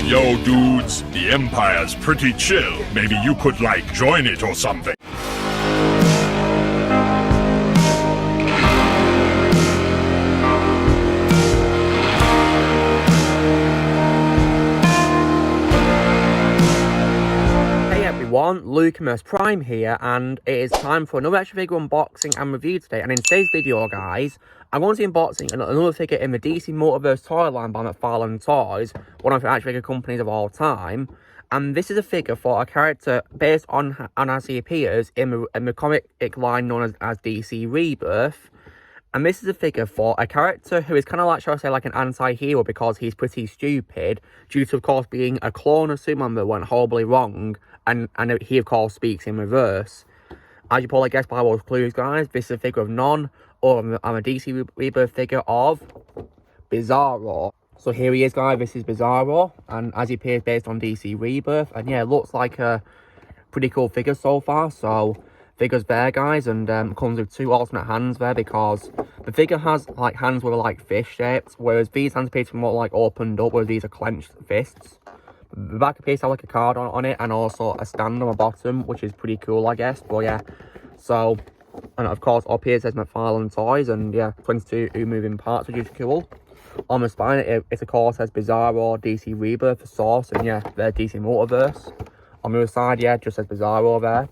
Yo, dudes, the Empire's pretty chill. Maybe you could, like, join it or something. Lucamus Prime here, and it is time for another action figure unboxing and review today. And in today's video, guys, I'm going to be unboxing another figure in the DC Multiverse toy line by McFarlane Toys, one of the action figure companies of all time. And this is a figure for a character based on as he appears in the comic line known as DC Rebirth. And this is a figure for a character who is kind of like, shall I say, like an anti-hero because he's pretty stupid, due to, of course, being a clone of Superman that went horribly wrong, and he, of course, speaks in reverse. As you probably guessed by those clues, guys, this is a figure of I'm a DC Rebirth figure of Bizarro. So here he is, guys, this is Bizarro, and as he appears based on DC Rebirth, and yeah, it looks like a pretty cool figure so far, so... Figures there, guys, and comes with two alternate hands there because the figure has like hands with like fish shapes, whereas these hands appear to be more like opened up, whereas these are clenched fists. The back appears to have like a card on it and also a stand on the bottom, which is pretty cool, I guess. But yeah, so, and of course up here it says McFarlane Toys, and yeah, 22 moving parts, which is cool. On the spine it of course says Bizarro, DC Rebirth, the source, and yeah, they're DC Multiverse. On the other side, yeah, it just says Bizarro there.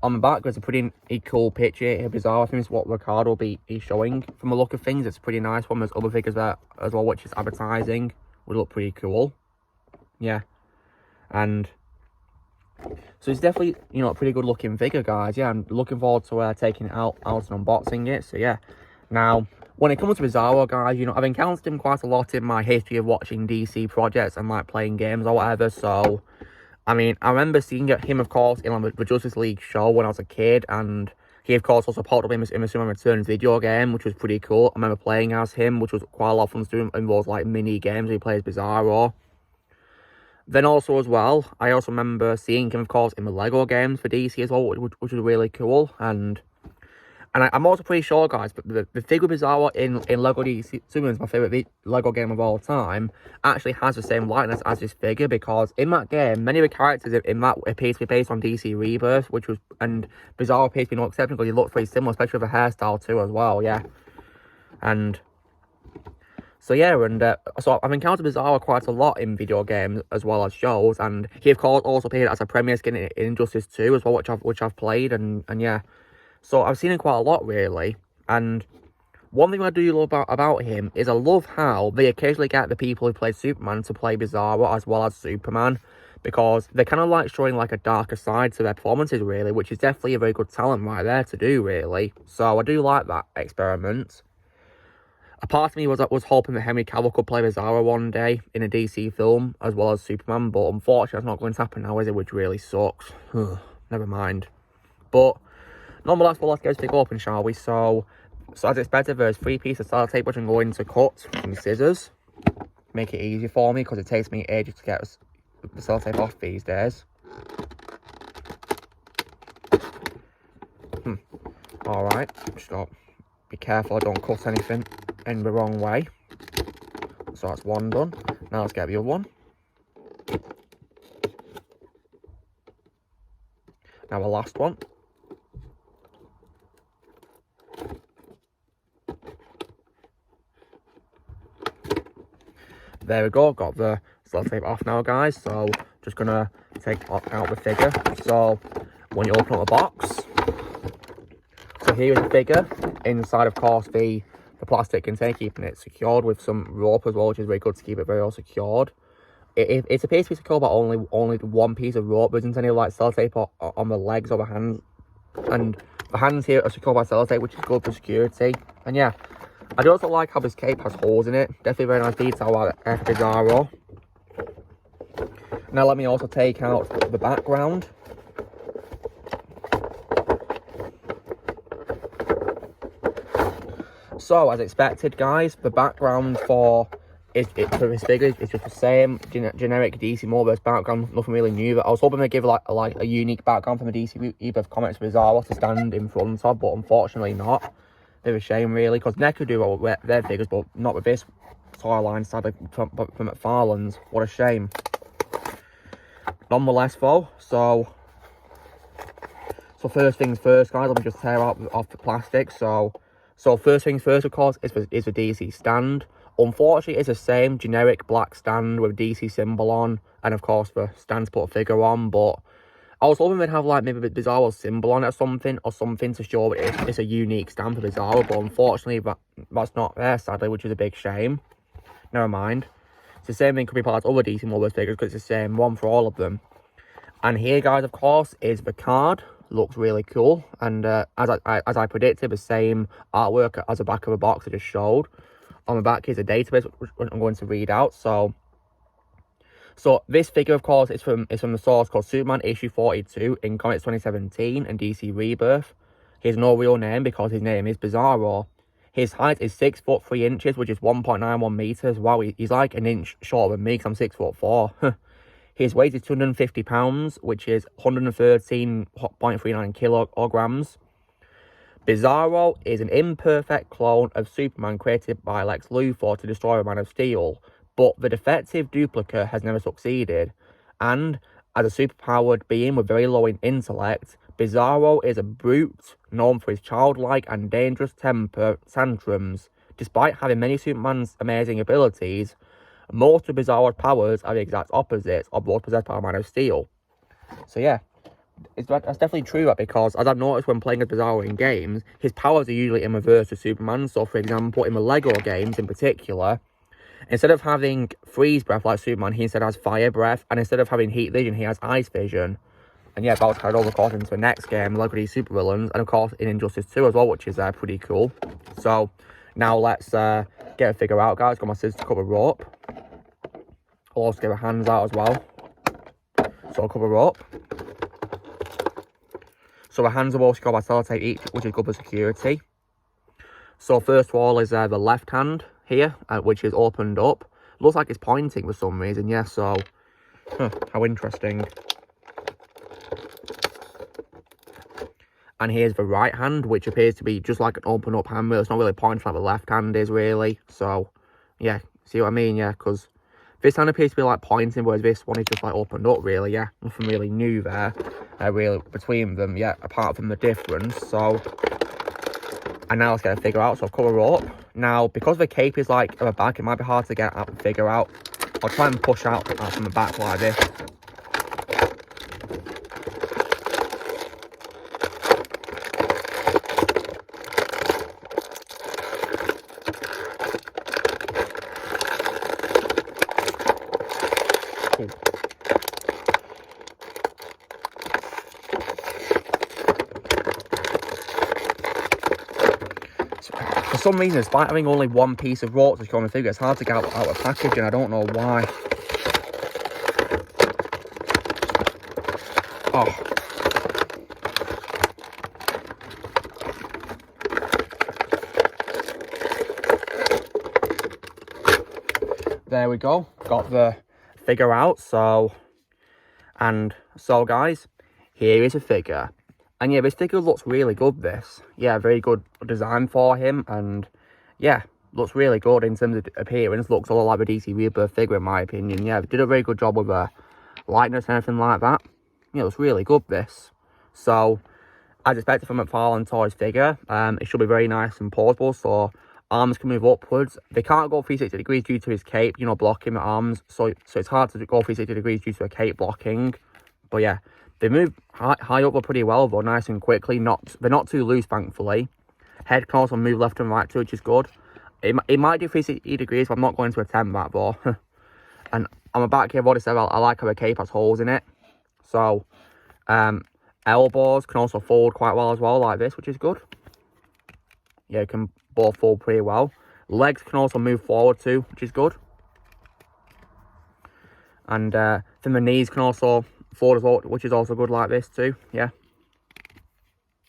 On the back, there's a pretty cool picture here, Bizarro. I think it's what Ricardo will be showing. From the look of things, it's a pretty nice one. There's other figures there as well, which is advertising. Would look pretty cool. Yeah. And so it's definitely, you know, a pretty good looking figure, guys. Yeah, I'm looking forward to taking it out and unboxing it. So yeah. Now, when it comes to Bizarro, guys, you know, I've encountered him quite a lot in my history of watching DC projects and like playing games or whatever. So... I mean, I remember seeing him, of course, in the Justice League show when I was a kid, and he, of course, also popped up in the Superman Returns video game, which was pretty cool. I remember playing as him, which was quite a lot of fun to do in those, like, mini games where he plays Bizarro. Then also, as well, I also remember seeing him, of course, in the Lego games for DC as well, which was really cool, and I'm also pretty sure, guys, but the figure Bizarro in Lego DC Superman's my favourite Lego game of all time, actually has the same likeness as this figure, because in that game, many of the characters in that appear to be based on DC Rebirth, and Bizarro appears to be no exception because he looks pretty similar, especially with the hairstyle too as well, yeah. And so yeah, and so I've encountered Bizarro quite a lot in video games as well as shows, and he of course also appeared as a premier skin in Injustice 2 as well, which I've played, and yeah. So I've seen him quite a lot, really, and one thing I do love about him is I love how they occasionally get the people who play Superman to play Bizarro as well as Superman, because they're kind of like showing like a darker side to their performances, really, which is definitely a very good talent right there to do, really. So I do like that experiment. A part of me was hoping that Henry Cavill could play Bizarro one day in a DC film as well as Superman, but unfortunately that's not going to happen now, is it, which really sucks. Never mind. But... nonetheless, well, let's get this thing open, shall we? So as expected, there's 3 pieces of sellotape which I'm going to cut from scissors. Make it easier for me because it takes me ages to get the sellotape off these days. Alright, just be careful I don't cut anything in the wrong way. So that's one done. Now let's get the other one. Now the last one. There we go, got the sellotape off now, guys, so just gonna take out the figure. So when you open up the box, so here is the figure inside, of course, the plastic container, keeping it secured with some rope as well, which is very good to keep it very well secured. It appears to be secured by only one piece of rope. There isn't any like sellotape on the legs or the hands, and the hands here are secured by sellotape, which is good for security. And yeah, I do also like how this cape has holes in it. Definitely very nice detail about Bizarro. Now let me also take out the background. So as expected, guys, the background for this figure is just the same generic DC Multiverse background, nothing really new. But I was hoping they'd give like a unique background from the DC Rebirth comics Bizarro to stand in front of, but unfortunately not. Bit of a shame, really, because NECA do well with their figures, but not with this toy line, sadly, from McFarlane's. What a shame. Nonetheless, though, so first things first, guys, let me just tear off the plastic. So first things first, of course, is the DC stand. Unfortunately, it's the same generic black stand with DC symbol on, and of course the stand to put a figure on. But I was hoping they'd have like maybe a Bizarro symbol on it or something to show it's a unique stand for Bizarro. But unfortunately, that's not there, sadly, which is a big shame. Never mind. It's the same thing could be applied to other DC Multiverse figures because it's the same one for all of them. And here, guys, of course, is the card. Looks really cool, and as I predicted, the same artwork as the back of the box I just showed. On the back is a database which I'm going to read out. So this figure, of course, is from the source called Superman issue 42 in Comics 2017 and DC Rebirth. He has no real name because his name is Bizarro. His height is 6 foot 3 inches, which is 1.91 meters. Wow, he's like an inch shorter than me because I'm 6'4". His weight is 250 pounds, which is 113.39 kilograms. Bizarro is an imperfect clone of Superman created by Lex Luthor to destroy a Man of Steel, but the defective duplicate has never succeeded. And as a superpowered being with very low intellect, Bizarro is a brute known for his childlike and dangerous temper tantrums. Despite having many Superman's amazing abilities, most of Bizarro's powers are the exact opposite of those possessed by a Man of Steel. So yeah, that's definitely true, because as I've noticed when playing as Bizarro in games, his powers are usually in reverse to Superman. So for example, in the Lego games in particular, instead of having freeze breath like Superman, he instead has fire breath, and instead of having heat vision, he has ice vision. And yeah, that was carried over, of course, into the next game, Lego DC Super Villains, and of course in Injustice 2 as well, which is pretty cool. So now let's get a figure out, guys. Got my scissors to cut the rope. I'll also get my hands out as well. So I'll cut the rope. So the hands are also got by sellotape each, which is good for security. So first of all is the left hand here, which is opened up. Looks like it's pointing for some reason, yeah, so how interesting. And here's the right hand, which appears to be just like an open up hand, it's not really pointing like the left hand is really. So yeah, see what I mean? Yeah, because this hand appears to be like pointing, whereas this one is just like opened up really, yeah. Nothing really new there, really, between them, yeah, apart from the difference. So, and now let's get a figure out. So I've cut a rope. Now, because the cape is like at the back, it might be hard to get a figure out. I'll try and push out from the back like this. For some reason, despite having only one piece of rope to secure the figure, it's hard to get out of the package, and I don't know why. Oh. There we go. Got the figure out. So guys, here is a figure. And yeah, this figure looks really good, this. Yeah, very good design for him. And yeah, looks really good in terms of appearance. Looks a lot like a DC Rebirth figure, in my opinion. Yeah, they did a very good job with the lightness and everything like that. Yeah, it looks really good, this. So, as expected from McFarlane Toys figure, it should be very nice and portable. So, arms can move upwards. They can't go 360 degrees due to his cape, you know, blocking the arms. So it's hard to go 360 degrees due to a cape blocking. But yeah, they move high up pretty well, though, nice and quickly. They're not too loose, thankfully. Head can also move left and right too, which is good. It might do 360 degrees, but I'm not going to attempt that, though. And on the back here, I've already said I like how the cape has holes in it. So, elbows can also fold quite well as well, like this, which is good. Yeah, it can both fold pretty well. Legs can also move forward too, which is good. And then the knees can also fold as well, which is also good like this too. Yeah,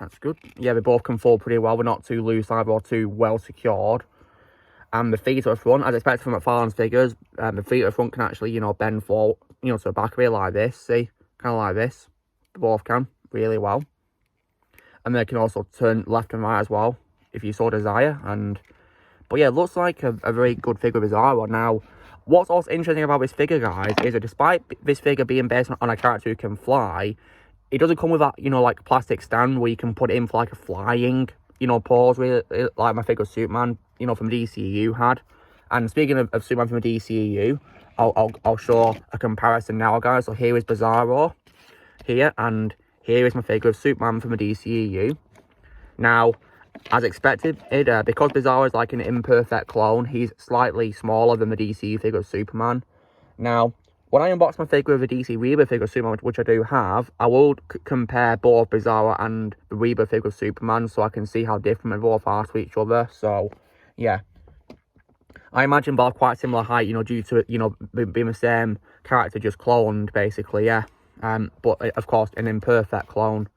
that's good. Yeah, they both can fold pretty well. They're not too loose either or too well secured. And the feet at the front, as expected from McFarlane's figures, the feet at the front can actually, you know, bend forward, you know, to the back of it like this. See, kind of like this. They both can really well. And they can also turn left and right as well, if you so desire. And But yeah, it looks like a very good figure of Bizarro. Now, what's also interesting about this figure, guys, is that despite this figure being based on a character who can fly, it doesn't come with that, you know, like plastic stand where you can put it in for like a flying, you know, pose, really, like my figure of Superman, you know, from the DCEU had. And speaking of Superman from the DCEU, I'll show a comparison now, guys. So here is Bizarro here, and here is my figure of Superman from the DCEU. Now, as expected, because Bizarro is like an imperfect clone, he's slightly smaller than the DCEU figure of Superman. Now, when I unbox my figure of the DC Rebirth figure of Superman, which I do have, I will compare both Bizarro and the Rebirth figure of Superman so I can see how different they both are to each other. So, yeah. I imagine both quite similar height, you know, due to, you know, being the same character, just cloned, basically, yeah. But, of course, an imperfect clone.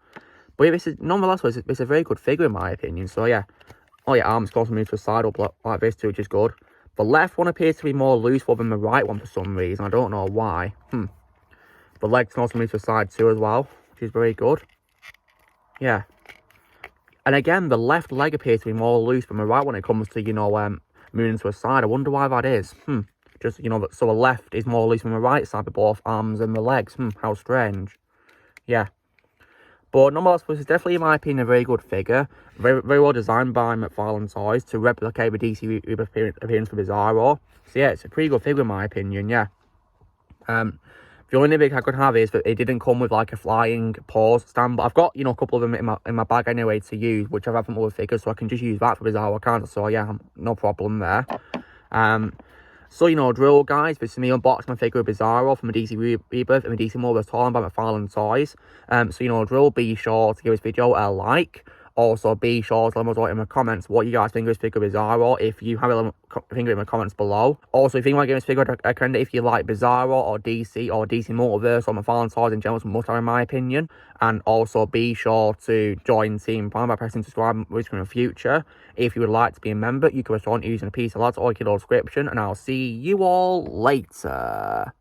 But yeah, this is, nonetheless, it's a very good figure, in my opinion. So, yeah. Oh, yeah, arms close move to the side up like this, too, which is good. The left one appears to be more loose than the right one for some reason. I don't know why. The legs can also move to the side, too, as well, which is very good. Yeah. And again, the left leg appears to be more loose than the right when it comes to, you know, moving to a side. I wonder why that is. Just, you know, so the left is more loose than the right side with both arms and the legs. How strange. Yeah. But nonetheless, this is definitely, in my opinion, a very good figure. Very, very well designed by McFarlane Toys to replicate the DC appearance for Bizarro. So yeah, it's a pretty good figure, in my opinion, yeah. The only nitpick I could have is that it didn't come with like a flying pause stand, but I've got, you know, a couple of them in my bag anyway to use, which I've had from other figures, so I can just use that for Bizarro, can't I? So yeah, no problem there. So, you know, drill, guys, this is me unboxing my figure of Bizarro from the DC Rebirth and the DC Multiverse toy by McFarlane Toys. So, you know, drill, be sure to give this video a like. Also, be sure to let me know in the comments what you guys think of this figure of Bizarro, if you have a think of it in the comments below. Also, if you want to give this figure a credit, if you like Bizarro or DC Multiverse or McFarlane Toys in general, it's a must have in my opinion. And also, be sure to join Team Prime by pressing subscribe in the future. If you would like to be a member, you can respond using a piece of lads or a kiddo description, and I'll see you all later.